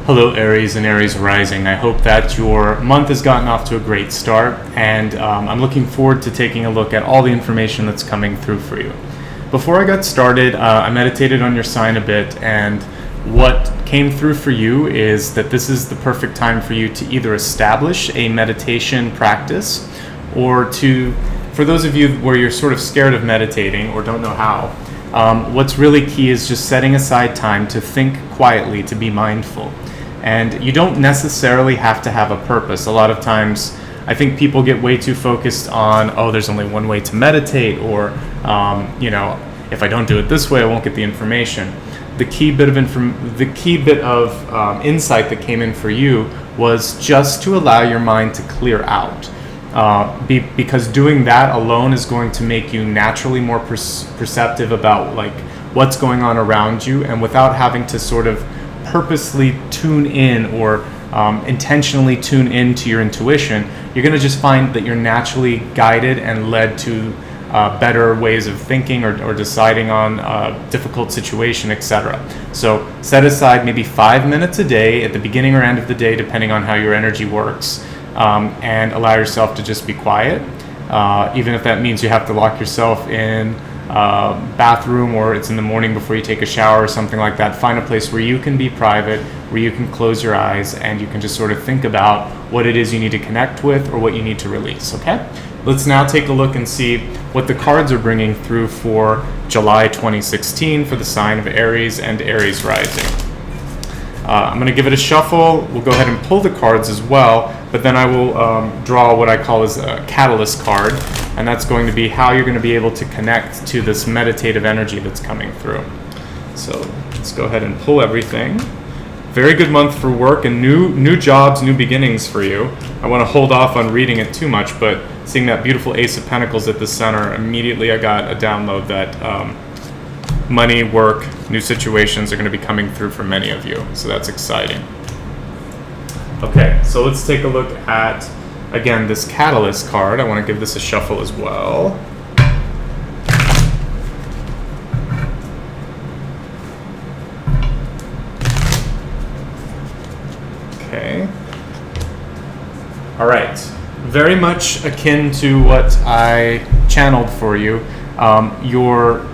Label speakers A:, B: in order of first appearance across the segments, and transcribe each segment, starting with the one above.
A: Hello, Aries and Aries rising. I hope that your month has gotten off to a great start, and I'm looking forward to taking a look at all the information that's coming through for you. Before I got started, I meditated on your sign a bit, and what came through for you is that this is the perfect time for you to either establish a meditation practice or for those of you where you're sort of scared of meditating or don't know how, what's really key is just setting aside time to think quietly, to be mindful. And you don't necessarily have to have a purpose. A lot of times, I think people get way too focused on, there's only one way to meditate, or, if I don't do it this way, I won't get the information. The key bit of insight that came in for you was just to allow your mind to clear out. Because doing that alone is going to make you naturally more perceptive about what's going on around you, and without having to sort of purposely tune in or intentionally tune into your intuition, you're going to just find that you're naturally guided and led to better ways of thinking or deciding on a difficult situation, etc. So set aside maybe 5 minutes a day at the beginning or end of the day, depending on how your energy works, and allow yourself to just be quiet, even if that means you have to lock yourself in bathroom, or it's in the morning before you take a shower or something like that. Find a place where you can be private, where you can close your eyes, and you can just sort of think about what it is you need to connect with or what you need to release. Okay, let's now take a look and see what the cards are bringing through for July 2016 for the sign of Aries and Aries rising. I'm going to give it a shuffle. We'll go ahead and pull the cards as well, but then I will draw what I call as a catalyst card, and that's going to be how you're going to be able to connect to this meditative energy that's coming through. So let's go ahead and pull everything. Very good month for work and new jobs, new beginnings for you. I want to hold off on reading it too much, but seeing that beautiful Ace of Pentacles at the center, immediately I got a download that money, work, new situations are going to be coming through for many of you. So that's exciting. Okay, so let's take a look at, again, this catalyst card. I want to give this a shuffle as well. Okay. All right. Very much akin to what I channeled for you. Your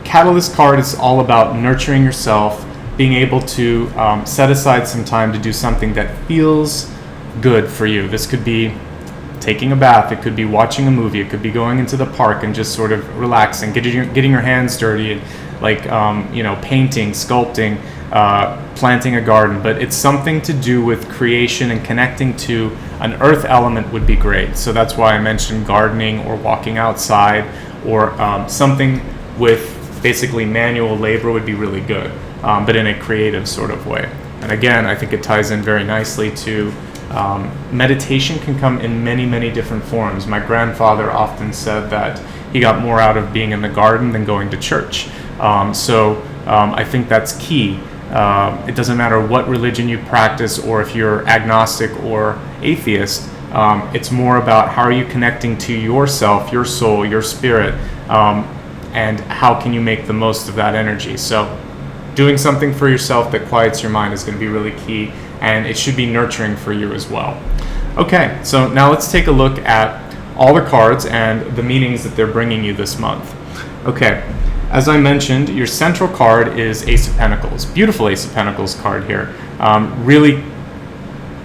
A: catalyst card is all about nurturing yourself, being able to set aside some time to do something that feels good for you. This could be taking a bath, it could be watching a movie, it could be going into the park and just sort of relaxing, getting your hands dirty, and painting, sculpting, planting a garden. But it's something to do with creation, and connecting to an earth element would be great. So that's why I mentioned gardening or walking outside, or something with basically manual labor would be really good, but in a creative sort of way. And again, I think it ties in very nicely to meditation can come in many, many different forms. My grandfather often said that he got more out of being in the garden than going to church. So I think that's key. It doesn't matter what religion you practice, or if you're agnostic or atheist. It's more about how are you connecting to yourself, your soul, your spirit, and how can you make the most of that energy. So doing something for yourself that quiets your mind is going to be really key, and it should be nurturing for you as well. Okay, so now let's take a look at all the cards and the meanings that they're bringing you this month. Okay, as I mentioned, your central card is Ace of Pentacles. Beautiful Ace of Pentacles card here. Really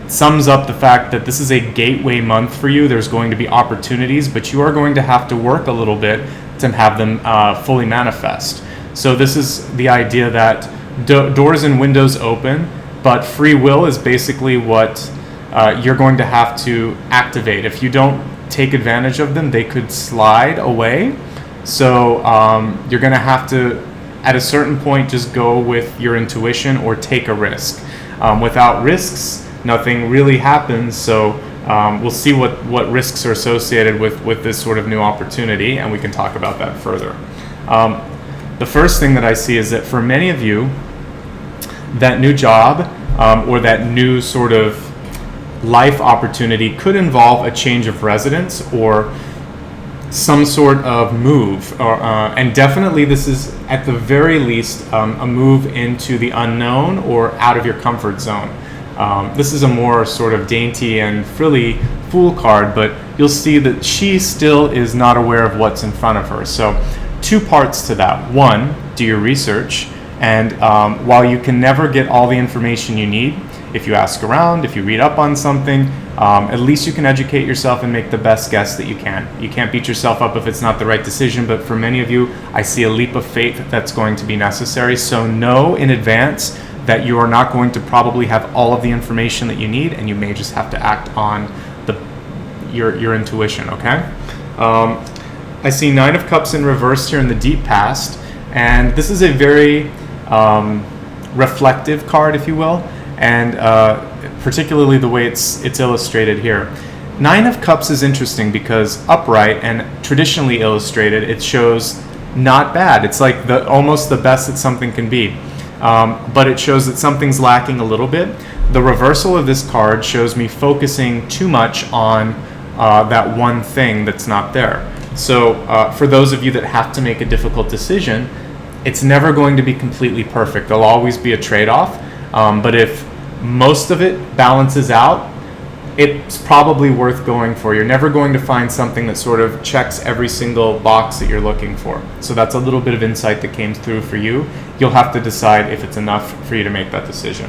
A: sums up the fact that this is a gateway month for you. There's going to be opportunities, but you are going to have to work a little bit to have them fully manifest. So this is the idea that doors and windows open, but free will is basically what you're going to have to activate. If you don't take advantage of them, they could slide away. So you're going to have to, at a certain point, just go with your intuition or take a risk. Without risks, nothing really happens. So we'll see what risks are associated with this sort of new opportunity, and we can talk about that further. The first thing that I see is that for many of you, that new job or that new sort of life opportunity could involve a change of residence, or some sort of move, and definitely this is at the very least a move into the unknown or out of your comfort zone. This is a more sort of dainty and frilly Fool card, but you'll see that she still is not aware of what's in front of her. So 2 parts to that. 1, do your research, and while you can never get all the information you need, if you ask around, if you read up on something, at least you can educate yourself and make the best guess that you can. You can't beat yourself up if it's not the right decision, but for many of you, I see a leap of faith that's going to be necessary. So know in advance that you are not going to probably have all of the information that you need, and you may just have to act on your intuition, okay? I see 9 of Cups in reverse here in the deep past, and this is a very reflective card, if you will, and particularly the way it's illustrated here. 9 of Cups is interesting because upright and traditionally illustrated, it shows not bad. It's like almost the best that something can be. But it shows that something's lacking a little bit. The reversal of this card shows me focusing too much on that one thing that's not there. So for those of you that have to make a difficult decision, it's never going to be completely perfect. There'll always be a trade-off. But if most of it balances out, it's probably worth going for. You're never going to find something that sort of checks every single box that you're looking for. So that's a little bit of insight that came through for you. You'll have to decide if it's enough for you to make that decision.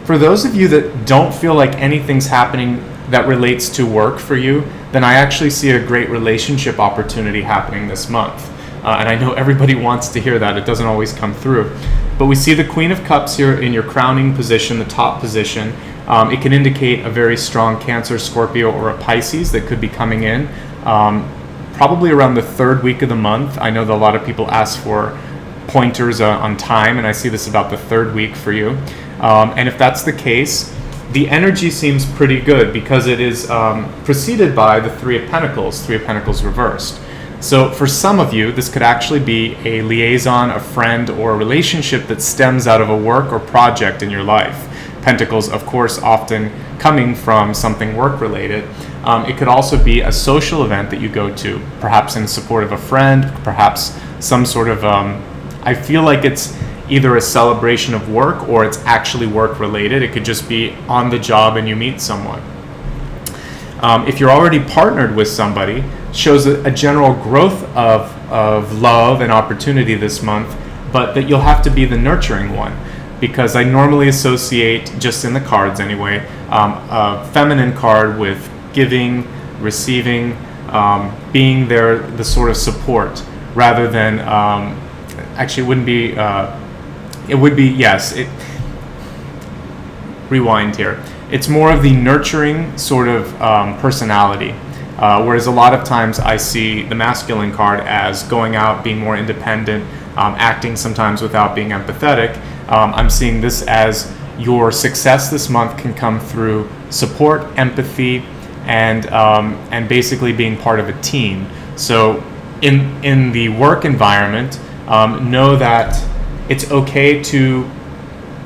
A: For those of you that don't feel like anything's happening that relates to work for you, then I actually see a great relationship opportunity happening this month. And I know everybody wants to hear that. It doesn't always come through. But we see the Queen of Cups here in your crowning position, the top position. It can indicate a very strong Cancer, Scorpio, or a Pisces that could be coming in probably around the 3rd week of the month. I know that a lot of people ask for pointers on time, and I see this about the 3rd week for you. And if that's the case, the energy seems pretty good because it is preceded by the 3 of Pentacles reversed. So for some of you, this could actually be a liaison, a friend, or a relationship that stems out of a work or project in your life. Pentacles, of course, often coming from something work-related. It could also be a social event that you go to, perhaps in support of a friend, perhaps some sort of, I feel like it's either a celebration of work or it's actually work-related. It could just be on the job and you meet someone. If you're already partnered with somebody, shows a general growth of love and opportunity this month, but that you'll have to be the nurturing one. Because I normally associate, just in the cards anyway, a feminine card with giving, receiving, being there, the sort of support, rather than, actually it wouldn't be, it would be, yes, rewind here. It's more of the nurturing sort of personality, whereas a lot of times I see the masculine card as going out, being more independent, acting sometimes without being empathetic. I'm seeing this as your success this month can come through support, empathy, and basically being part of a team. So in the work environment, know that it's okay to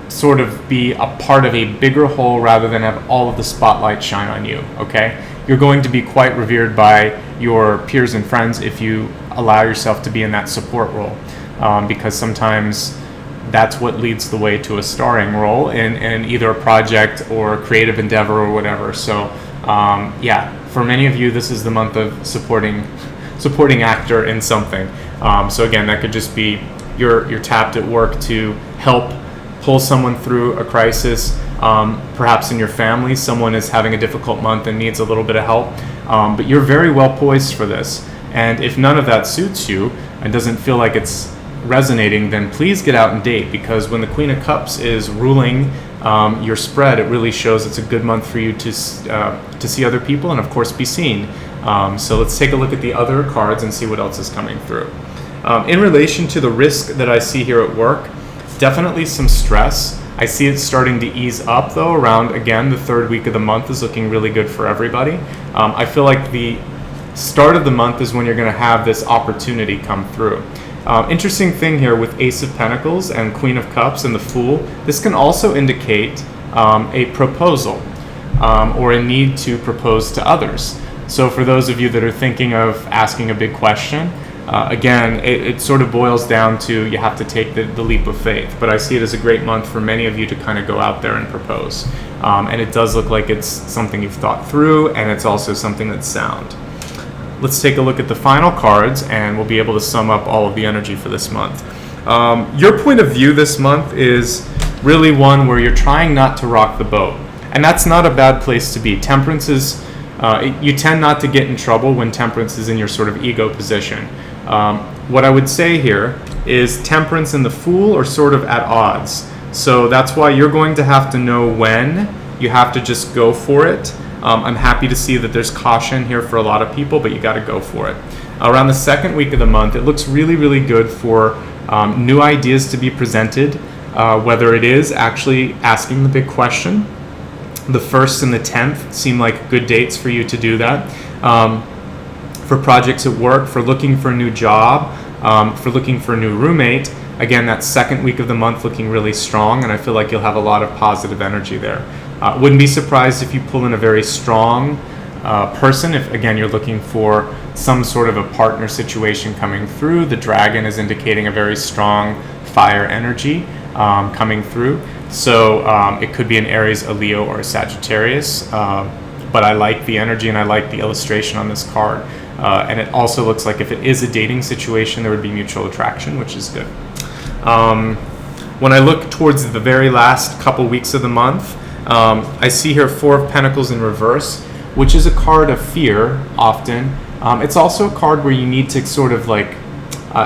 A: sort of be a part of a bigger whole rather than have all of the spotlight shine on you, okay? You're going to be quite revered by your peers and friends if you allow yourself to be in that support role, because sometimes that's what leads the way to a starring role in either a project or a creative endeavor or whatever. So yeah, for many of you, this is the month of supporting actor in something. So again, that could just be you're tapped at work to help pull someone through a crisis. Perhaps in your family, someone is having a difficult month and needs a little bit of help. But you're very well poised for this. And if none of that suits you and doesn't feel like it's resonating, then please get out and date, because when the Queen of Cups is ruling your spread, it really shows it's a good month for you to see other people and of course be seen. So let's take a look at the other cards and see what else is coming through. In relation to the risk that I see here at work, definitely some stress. I see it starting to ease up though around, again, the 3rd week of the month is looking really good for everybody. I feel like the start of the month is when you're going to have this opportunity come through. Interesting thing here with Ace of Pentacles and Queen of Cups and the Fool, this can also indicate a proposal or a need to propose to others. So for those of you that are thinking of asking a big question, again, it sort of boils down to you have to take the leap of faith. But I see it as a great month for many of you to kind of go out there and propose. And it does look like it's something you've thought through, and it's also something that's sound. Let's take a look at the final cards, and we'll be able to sum up all of the energy for this month. Your point of view this month is really one where you're trying not to rock the boat. And that's not a bad place to be. Temperance is, you tend not to get in trouble when temperance is in your sort of ego position. What I would say here is temperance and the fool are sort of at odds. So that's why you're going to have to know when you have to just go for it. I'm happy to see that there's caution here for a lot of people, but you got to go for it. Around the second week of the month, it looks really, really good for new ideas to be presented, whether it is actually asking the big question. The 1st and the 10th seem like good dates for you to do that. For projects at work, for looking for a new job, for looking for a new roommate, again, that second week of the month looking really strong, and I feel like you'll have a lot of positive energy there. Wouldn't be surprised if you pull in a very strong person, if again you're looking for some sort of a partner situation coming through. The dragon is indicating a very strong fire energy coming through. So it could be an Aries, a Leo, or a Sagittarius. But I like the energy and I like the illustration on this card. And it also looks like if it is a dating situation, there would be mutual attraction, which is good. When I look towards the very last couple weeks of the month, I see here 4 of Pentacles in reverse, which is a card of fear often. It's also a card where you need to sort of like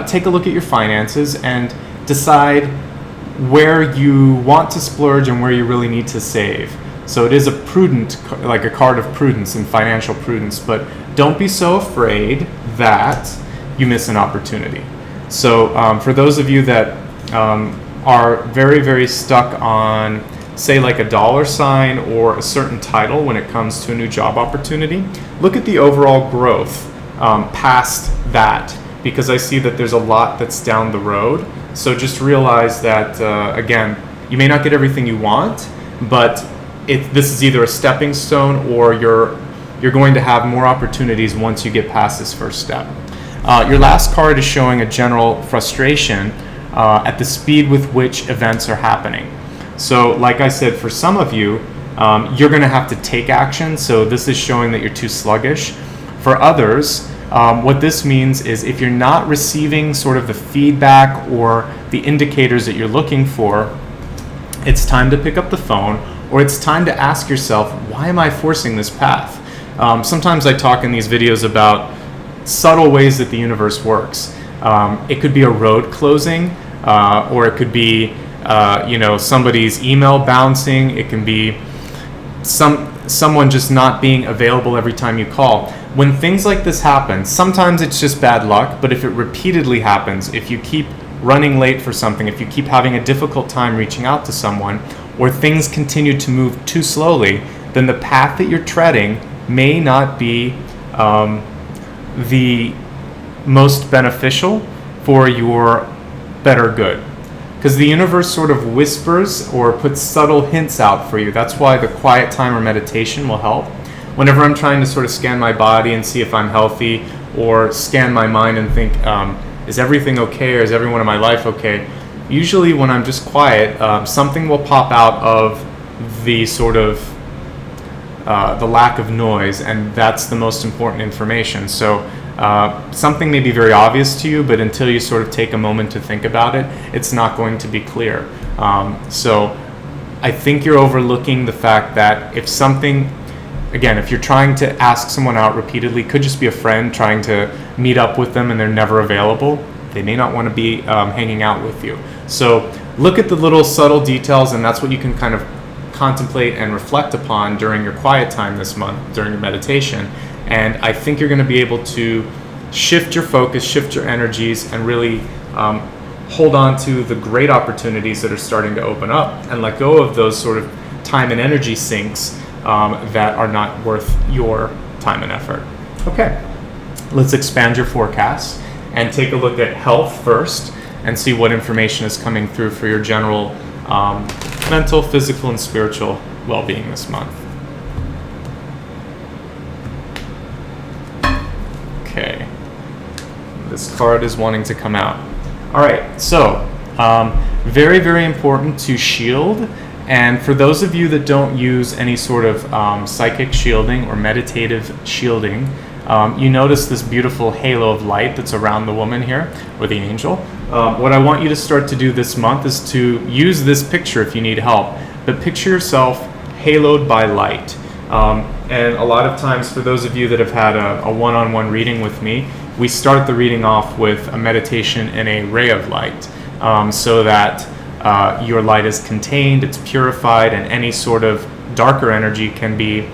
A: take a look at your finances and decide where you want to splurge and where you really need to save. So it is a prudent, like a card of prudence and financial prudence, but don't be so afraid that you miss an opportunity. So for those of you that are very, very stuck on, say, like a dollar sign or a certain title when it comes to a new job opportunity, look at the overall growth past that, because I see that there's a lot that's down the road. So just realize that, again, you may not get everything you want, but this is either a stepping stone or you're going to have more opportunities once you get past this first step. Your last card is showing a general frustration at the speed with which events are happening. So like I said, for some of you, you're going to have to take action. So this is showing that you're too sluggish. For others, what this means is if you're not receiving sort of the feedback or the indicators that you're looking for, it's time to pick up the phone, or it's time to ask yourself, why am I forcing this path? Sometimes I talk in these videos about subtle ways that the universe works. It could be a road closing, or it could be somebody's email bouncing. It can be someone just not being available every time you call. When things like this happen, sometimes it's just bad luck, but if it repeatedly happens, if you keep running late for something, if you keep having a difficult time reaching out to someone, or things continue to move too slowly, then the path that you're treading may not be the most beneficial for your better good. Because the universe sort of whispers or puts subtle hints out for you. That's why the quiet time or meditation will help. Whenever I'm trying to sort of scan my body and see if I'm healthy, or scan my mind and think, is everything okay, or is everyone in my life okay? Usually when I'm just quiet, something will pop out of the sort of the lack of noise, and that's the most important information. So something may be very obvious to you, but until you sort of take a moment to think about it, it's not going to be clear. So I think you're overlooking the fact that if something, again, if you're trying to ask someone out repeatedly, could just be a friend trying to meet up with them and they're never available, they may not want to be hanging out with you. So look at the little subtle details, and that's what you can kind of contemplate and reflect upon during your quiet time this month, during your meditation. And I think you're going to be able to shift your focus, shift your energies, and really hold on to the great opportunities that are starting to open up, and let go of those sort of time and energy sinks that are not worth your time and effort. Okay, let's expand your forecast and take a look at health first and see what information is coming through for your general mental, physical, and spiritual well-being this month. This card is wanting to come out. All right, so very, very important to shield. And for those of you that don't use any sort of psychic shielding or meditative shielding, you notice this beautiful halo of light that's around the woman here, or the angel. What I want you to start to do this month is to use this picture if you need help, but picture yourself haloed by light. And a lot of times, for those of you that have had a one-on-one reading with me, we start the reading off with a meditation in a ray of light, so that your light is contained, it's purified, and any sort of darker energy can be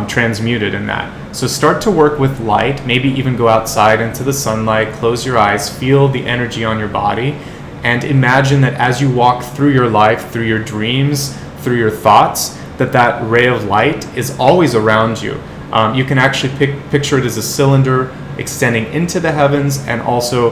A: transmuted in that. So start to work with light, maybe even go outside into the sunlight, close your eyes, feel the energy on your body, and imagine that as you walk through your life, through your dreams, through your thoughts, that ray of light is always around you. You can actually picture it as a cylinder extending into the heavens and also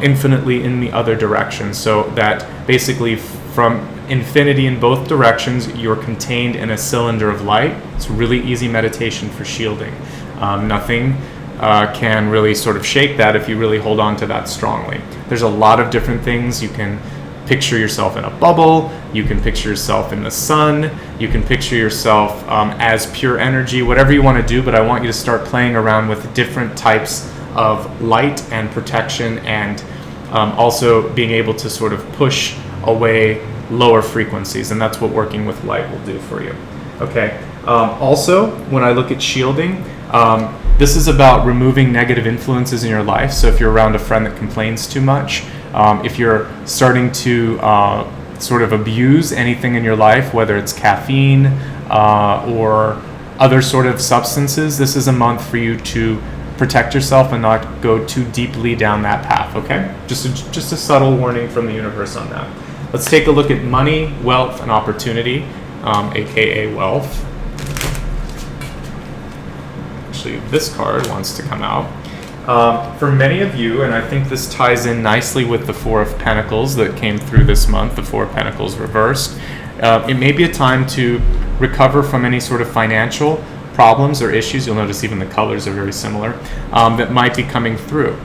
A: infinitely in the other direction, so that basically from infinity in both directions, you're contained in a cylinder of light. It's a really easy meditation for shielding. Nothing can really sort of shake that if you really hold on to that strongly. There's a lot of different things. You can picture yourself in a bubble, you can picture yourself in the sun, you can picture yourself as pure energy, whatever you want to do, but I want you to start playing around with different types of light and protection, and also being able to sort of push away lower frequencies, and that's what working with light will do for you. Okay. Also, when I look at shielding, this is about removing negative influences in your life. So if you're around a friend that complains too much, if you're starting to sort of abuse anything in your life, whether it's caffeine or other sort of substances, this is a month for you to protect yourself and not go too deeply down that path, okay? Just a subtle warning from the universe on that. Let's take a look at money, wealth, and opportunity, aka wealth. Actually, this card wants to come out. For many of you, and I think this ties in nicely with the Four of Pentacles that came through this month, the Four of Pentacles reversed, it may be a time to recover from any sort of financial problems or issues. You'll notice even the colors are very similar, that might be coming through.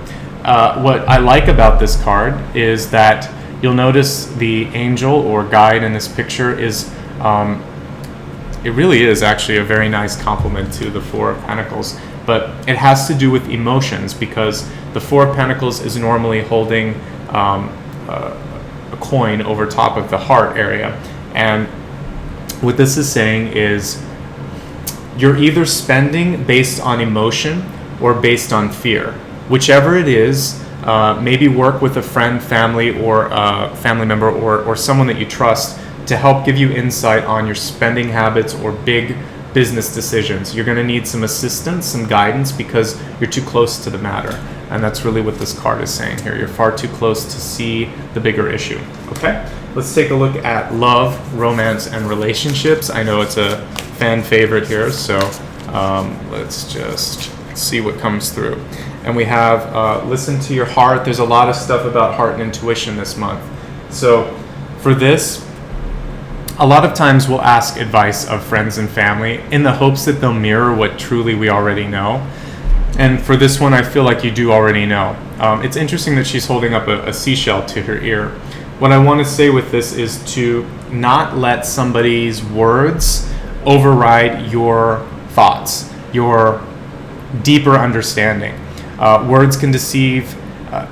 A: What I like about this card is that you'll notice the angel or guide in this picture is, it really is actually a very nice compliment to the Four of Pentacles, but it has to do with emotions, because the Four of Pentacles is normally holding a coin over top of the heart area. And what this is saying is you're either spending based on emotion or based on fear. Whichever it is, maybe work with a friend, family, or a family member, or someone that you trust to help give you insight on your spending habits or big business decisions. You're going to need some assistance, some guidance, because you're too close to the matter. And that's really what this card is saying here. You're far too close to see the bigger issue. Okay, let's take a look at love, romance, and relationships. I know it's a fan favorite here, so let's just see what comes through. And we have listen to your heart. There's a lot of stuff about heart and intuition this month. So for this, a lot of times we'll ask advice of friends and family in the hopes that they'll mirror what truly we already know. And for this one, I feel like you do already know. It's interesting that she's holding up a seashell to her ear. What I want to say with this is to not let somebody's words override your thoughts, your deeper understanding. Words can deceive,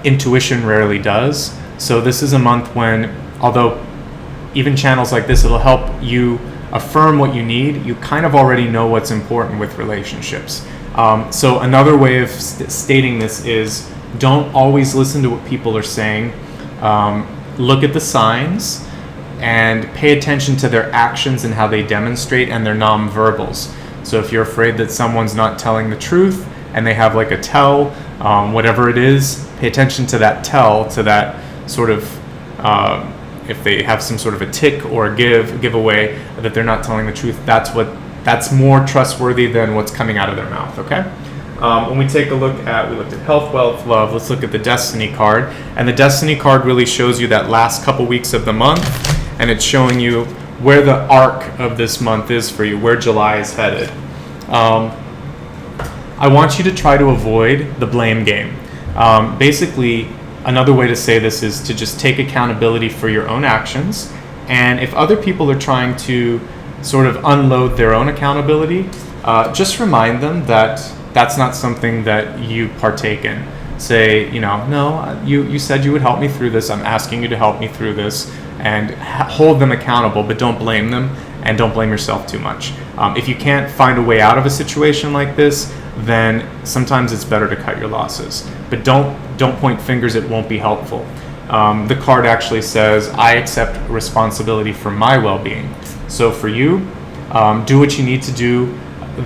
A: intuition rarely does. So this is a month when, although even channels like this, it'll help you affirm what you need, you kind of already know what's important with relationships. So another way of stating this is, don't always listen to what people are saying. Look at the signs and pay attention to their actions and how they demonstrate, and their nonverbals. So if you're afraid that someone's not telling the truth and they have like a tell, whatever it is, pay attention to that tell, to that sort of, if they have some sort of a tick or a giveaway that they're not telling the truth, that's more trustworthy than what's coming out of their mouth, okay? When we take a look at, we looked at health, wealth, love, let's look at the Destiny card. And the Destiny card really shows you that last couple weeks of the month, and it's showing you where the arc of this month is for you, where July is headed. I want you to try to avoid the blame game. Basically, another way to say this is to just take accountability for your own actions. And if other people are trying to sort of unload their own accountability, just remind them that that's not something that you partake in. Say, no, you said you would help me through this. I'm asking you to help me through this, and hold them accountable, but don't blame them, and don't blame yourself too much. If you can't find a way out of a situation like this, then sometimes it's better to cut your losses. But don't point fingers. It won't be helpful. The card actually says, I accept responsibility for my well-being. So for you, do what you need to do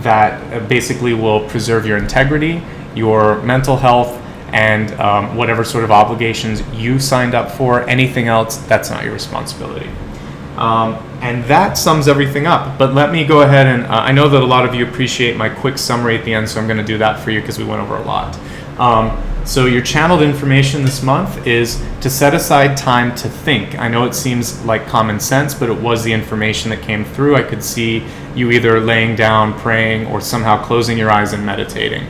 A: that basically will preserve your integrity, your mental health, and whatever sort of obligations you signed up for. Anything else, that's not your responsibility. And that sums everything up. But let me go ahead and I know that a lot of you appreciate my quick summary at the end, so I'm going to do that for you because we went over a lot. So your channeled information this month is to set aside time to think. I know it seems like common sense, but it was the information that came through. I could see you either laying down, praying, or somehow closing your eyes and meditating.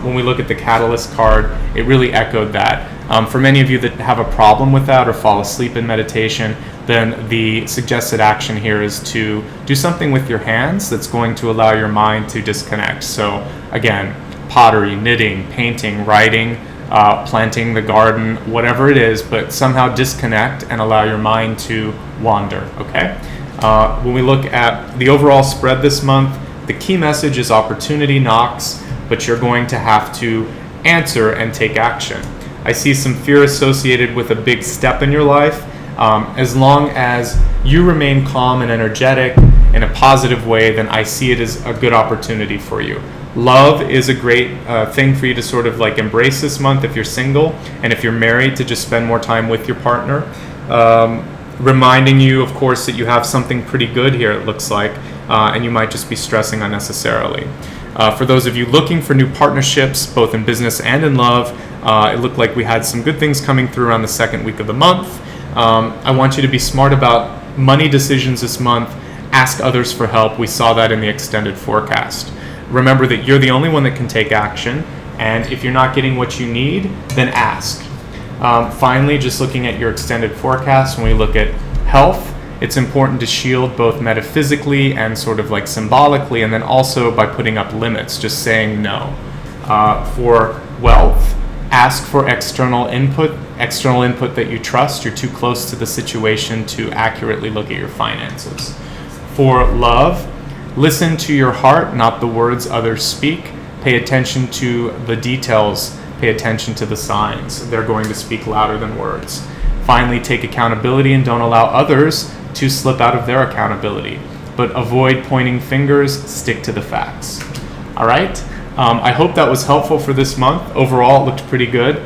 A: When we look at the Catalyst card, it really echoed that. For many of you that have a problem with that or fall asleep in meditation, then the suggested action here is to do something with your hands that's going to allow your mind to disconnect. So again, pottery, knitting, painting, writing, planting the garden, whatever it is, but somehow disconnect and allow your mind to wander, okay? When we look at the overall spread this month, the key message is opportunity knocks, but you're going to have to answer and take action. I see some fear associated with a big step in your life. As long as you remain calm and energetic in a positive way, then I see it as a good opportunity for you. Love is a great thing for you to sort of like embrace this month if you're single, and if you're married, to just spend more time with your partner. Reminding you, of course, that you have something pretty good here, it looks like, and you might just be stressing unnecessarily. For those of you looking for new partnerships, both in business and in love, it looked like we had some good things coming through around the second week of the month. I want you to be smart about money decisions this month. Ask others for help. We saw that in the extended forecast. Remember that you're the only one that can take action, and if you're not getting what you need, then ask. Finally, just looking at your extended forecast, when we look at health, it's important to shield both metaphysically and sort of like symbolically, and then also by putting up limits, just saying no. For wealth, ask for external input that you trust. You're too close to the situation to accurately look at your finances. For love, listen to your heart, not the words others speak. Pay attention to the details. Pay attention to the signs. They're going to speak louder than words. Finally, take accountability and don't allow others to slip out of their accountability. But avoid pointing fingers, stick to the facts. All right? I hope that was helpful for this month. Overall, it looked pretty good.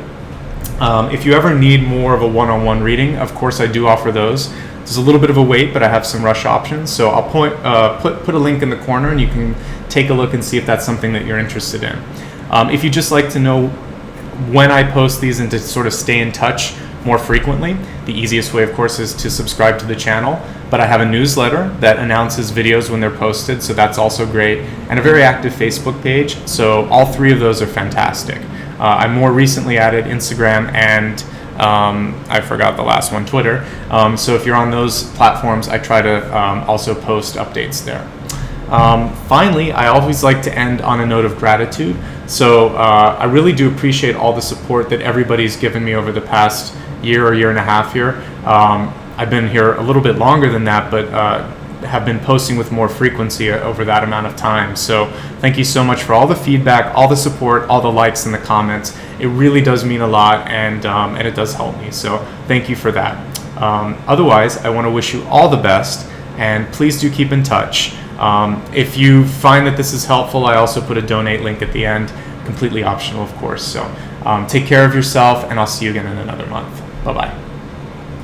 A: If you ever need more of a one-on-one reading, of course I do offer those. There's a little bit of a wait, but I have some rush options. So I'll put a link in the corner, and you can take a look and see if that's something that you're interested in. If you'd just like to know when I post these and to sort of stay in touch more frequently, the easiest way, of course, is to subscribe to the channel. But I have a newsletter that announces videos when they're posted, so that's also great, and a very active Facebook page. So all three of those are fantastic. I more recently added Instagram and I forgot the last one, Twitter. So if you're on those platforms, I try to also post updates there. Finally, I always like to end on a note of gratitude. So I really do appreciate all the support that everybody's given me over the past year or year and a half here. I've been here a little bit longer than that, but have been posting with more frequency over that amount of time. So thank you so much for all the feedback, all the support, all the likes and the comments. It really does mean a lot, and it does help me. So thank you for that. Otherwise, I want to wish you all the best, and please do keep in touch. If you find that this is helpful, I also put a donate link at the end, completely optional, of course. So take care of yourself, and I'll see you again in another month. Bye-bye.